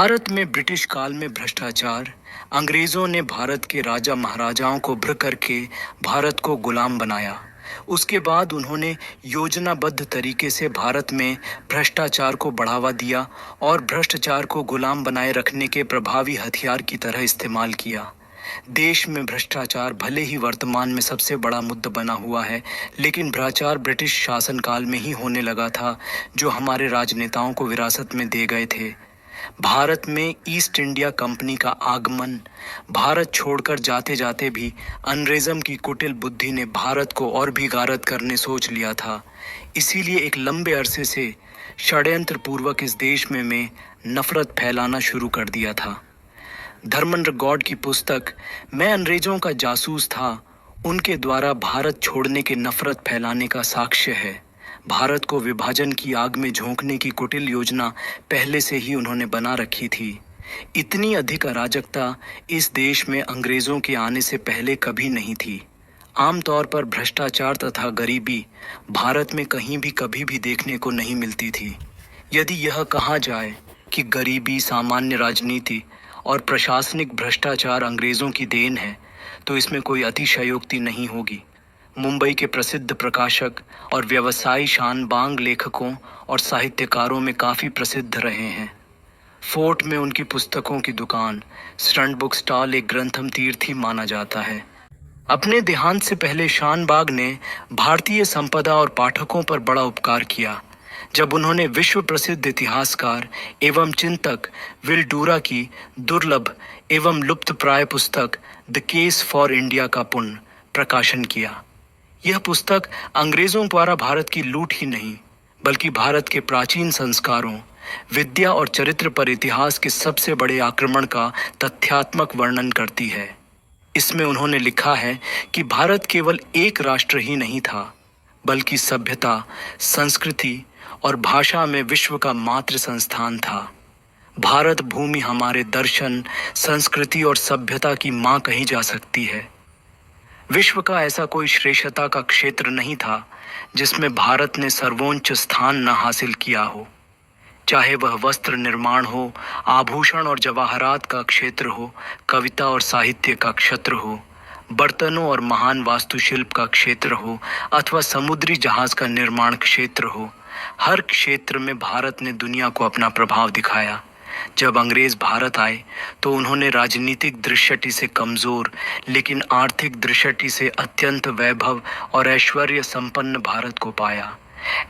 भारत में ब्रिटिश काल में भ्रष्टाचार। अंग्रेजों ने भारत के राजा महाराजाओं को भ्र करके भारत को गुलाम बनाया। उसके बाद उन्होंने योजनाबद्ध तरीके से भारत में भ्रष्टाचार को बढ़ावा दिया और भ्रष्टाचार को गुलाम बनाए रखने के प्रभावी हथियार की तरह इस्तेमाल किया। देश में भ्रष्टाचार भले ही वर्तमान में सबसे बड़ा मुद्दा बना हुआ है, लेकिन भ्रष्टाचार ब्रिटिश शासनकाल में ही होने लगा था, जो हमारे राजनेताओं को विरासत में दे गए थे। भारत में ईस्ट इंडिया कंपनी का आगमन, भारत छोड़कर जाते जाते भी अंग्रेज़म की कुटिल बुद्धि ने भारत को और भी गारद करने सोच लिया था। इसीलिए एक लंबे अरसे से षड्यंत्र पूर्वक इस देश में नफरत फैलाना शुरू कर दिया था। धर्मेंद्र गौड़ की पुस्तक मैं अंग्रेजों का जासूस था उनके द्वारा भारत छोड़ने के नफरत फैलाने का साक्ष्य है। भारत को विभाजन की आग में झोंकने की कुटिल योजना पहले से ही उन्होंने बना रखी थी। इतनी अधिक अराजकता इस देश में अंग्रेजों के आने से पहले कभी नहीं थी। आमतौर पर भ्रष्टाचार तथा गरीबी भारत में कहीं भी कभी भी देखने को नहीं मिलती थी। यदि यह कहा जाए कि गरीबी, सामान्य राजनीति और प्रशासनिक भ्रष्टाचार अंग्रेजों की देन है, तो इसमें कोई अतिशयोक्ति नहीं होगी। मुंबई के प्रसिद्ध प्रकाशक और व्यवसायी शानबाग लेखकों और साहित्यकारों में काफ़ी प्रसिद्ध रहे हैं। फोर्ट में उनकी पुस्तकों की दुकान, स्टंट बुक स्टॉल एक ग्रंथम तीर्थी माना जाता है। अपने देहांत से पहले शानबाग ने भारतीय संपदा और पाठकों पर बड़ा उपकार किया, जब उन्होंने विश्व प्रसिद्ध इतिहासकार एवं चिंतक विल डूरा की दुर्लभ एवं लुप्तप्राय पुस्तक द केस फॉर इंडिया का पुनः प्रकाशन किया। यह पुस्तक अंग्रेजों द्वारा भारत की लूट ही नहीं, बल्कि भारत के प्राचीन संस्कारों, विद्या और चरित्र पर इतिहास के सबसे बड़े आक्रमण का तथ्यात्मक वर्णन करती है। इसमें उन्होंने लिखा है कि भारत केवल एक राष्ट्र ही नहीं था, बल्कि सभ्यता, संस्कृति और भाषा में विश्व का मातृ संस्थान था। भारत भूमि हमारे दर्शन, संस्कृति और सभ्यता की माँ कही जा सकती है। विश्व का ऐसा कोई श्रेष्ठता का क्षेत्र नहीं था जिसमें भारत ने सर्वोच्च स्थान न हासिल किया हो, चाहे वह वस्त्र निर्माण हो, आभूषण और जवाहरात का क्षेत्र हो, कविता और साहित्य का क्षेत्र हो, बर्तनों और महान वास्तुशिल्प का क्षेत्र हो, अथवा समुद्री जहाज का निर्माण क्षेत्र हो। हर क्षेत्र में भारत ने दुनिया को अपना प्रभाव दिखाया। जब अंग्रेज भारत आए तो उन्होंने राजनीतिक दृष्टि से कमजोर लेकिन आर्थिक दृष्टि से अत्यंत वैभव और ऐश्वर्य संपन्न भारत को पाया।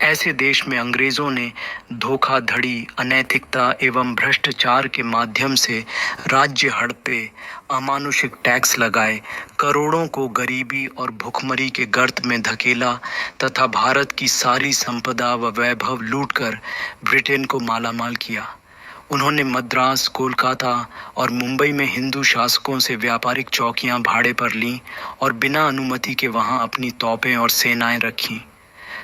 ऐसे देश में अंग्रेजों ने धोखाधड़ी, अनैतिकता एवं भ्रष्टाचार के माध्यम से राज्य हड़पे, अमानुषिक टैक्स लगाए, करोड़ों को गरीबी और भुखमरी के गर्त में धकेला तथा भारत की सारी संपदा व वैभव लूटकर ब्रिटेन को मालामाल किया। उन्होंने मद्रास, कोलकाता और मुंबई में हिंदू शासकों से व्यापारिक चौकियां भाड़े पर लीं और बिना अनुमति के वहां अपनी तोपें और सेनाएं रखीं।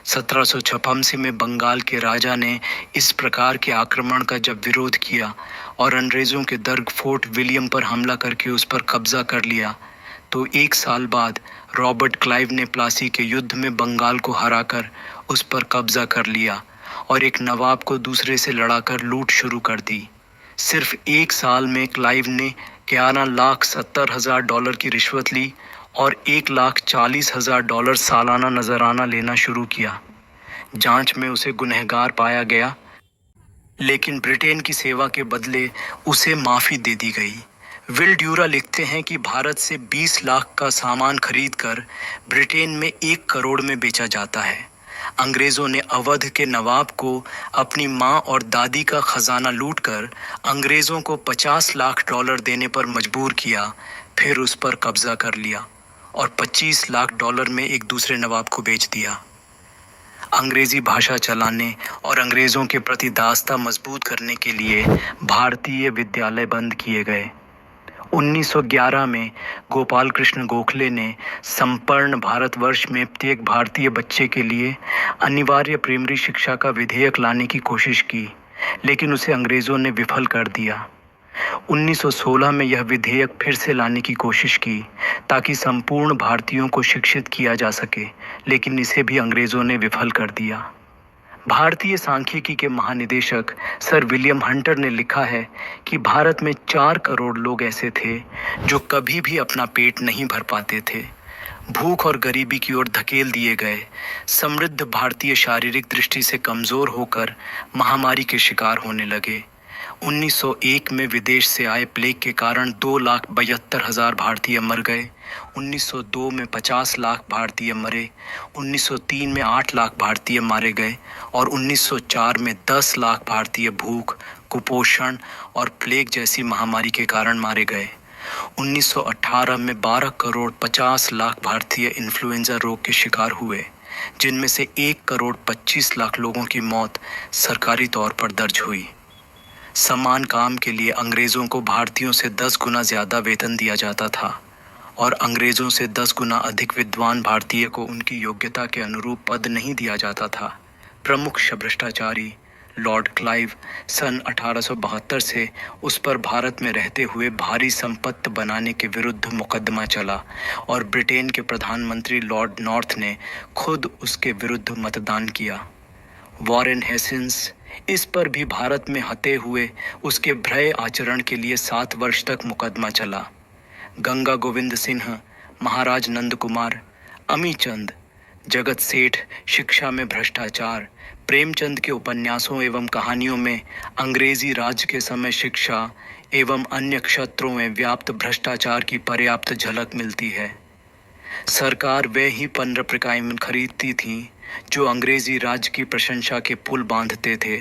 1756 में बंगाल के राजा ने इस प्रकार के आक्रमण का जब विरोध किया और अंग्रेजों के दुर्ग फोर्ट विलियम पर हमला करके उस पर कब्जा कर लिया, तो एक साल बाद रॉबर्ट क्लाइव ने प्लासी के युद्ध में बंगाल को हराकर उस पर कब्जा कर लिया और एक नवाब को दूसरे से लड़ाकर लूट शुरू कर दी। सिर्फ एक साल में क्लाइव ने $11,70,000 की रिश्वत ली और $1,40,000 सालाना नजराना लेना शुरू किया। जांच में उसे गुनहगार पाया गया, लेकिन ब्रिटेन की सेवा के बदले उसे माफ़ी दे दी गई। विल ड्यूरा लिखते हैं कि भारत से 20 लाख का सामान खरीदकर ब्रिटेन में 1 करोड़ में बेचा जाता है। अंग्रेज़ों ने अवध के नवाब को अपनी माँ और दादी का खजाना लूटकर अंग्रेज़ों को $50 लाख देने पर मजबूर किया, फिर उस पर कब्जा कर लिया और $25 लाख में एक दूसरे नवाब को बेच दिया। अंग्रेजी भाषा चलाने और अंग्रेज़ों के प्रति दास्ता मजबूत करने के लिए भारतीय विद्यालय बंद किए गए। 1911 में गोपाल कृष्ण गोखले ने संपूर्ण भारतवर्ष में प्रत्येक भारतीय बच्चे के लिए अनिवार्य प्राइमरी शिक्षा का विधेयक लाने की कोशिश की, लेकिन उसे अंग्रेज़ों ने विफल कर दिया। 1916 में यह विधेयक फिर से लाने की कोशिश की ताकि संपूर्ण भारतीयों को शिक्षित किया जा सके, लेकिन इसे भी अंग्रेज़ों ने विफल कर दिया। भारतीय सांख्यिकी के महानिदेशक सर विलियम हंटर ने लिखा है कि भारत में 4 करोड़ लोग ऐसे थे जो कभी भी अपना पेट नहीं भर पाते थे। भूख और गरीबी की ओर धकेल दिए गए समृद्ध भारतीय शारीरिक दृष्टि से कमजोर होकर महामारी के शिकार होने लगे। 1901 में विदेश से आए प्लेग के कारण 2,72,000 भारतीय मर गए। 1902 में 50 लाख भारतीय मरे। 1903 में 8 लाख भारतीय मारे गए और 1904 में 10 लाख भारतीय भूख, कुपोषण और प्लेग जैसी महामारी के कारण मारे गए। 1918 में 12 करोड़ 50 लाख भारतीय इन्फ्लुएंजा रोग के शिकार हुए, जिनमें से 1 करोड़ 25 लाख लोगों की मौत सरकारी तौर पर दर्ज हुई। समान काम के लिए अंग्रेज़ों को भारतीयों से 10 गुना ज़्यादा वेतन दिया जाता था और अंग्रेज़ों से 10 गुना अधिक विद्वान भारतीय को उनकी योग्यता के अनुरूप पद नहीं दिया जाता था। प्रमुख भ्रष्टाचारी लॉर्ड क्लाइव सन 1872 से उस पर भारत में रहते हुए भारी संपत्ति बनाने के विरुद्ध मुकदमा चला और ब्रिटेन के प्रधानमंत्री लॉर्ड नॉर्थ ने खुद उसके विरुद्ध मतदान किया। वॉरेन हेस्टिंग्स इस पर भी भारत में हते हुए उसके भ्रय आचरण के लिए 7 वर्ष तक मुकदमा चला। गंगा गोविंद सिंह, महाराज नंद कुमार, अमीचंद, जगत सेठ शिक्षा में भ्रष्टाचार, प्रेमचंद के उपन्यासों एवं कहानियों में अंग्रेजी राज के समय शिक्षा एवं अन्य क्षेत्रों में व्याप्त भ्रष्टाचार की पर्याप्त झलक मिलती है। सरकार वे ही पन्ना प्रकायन खरीदती थी जो अंग्रेजी राज की प्रशंसा के पुल बांधते थे।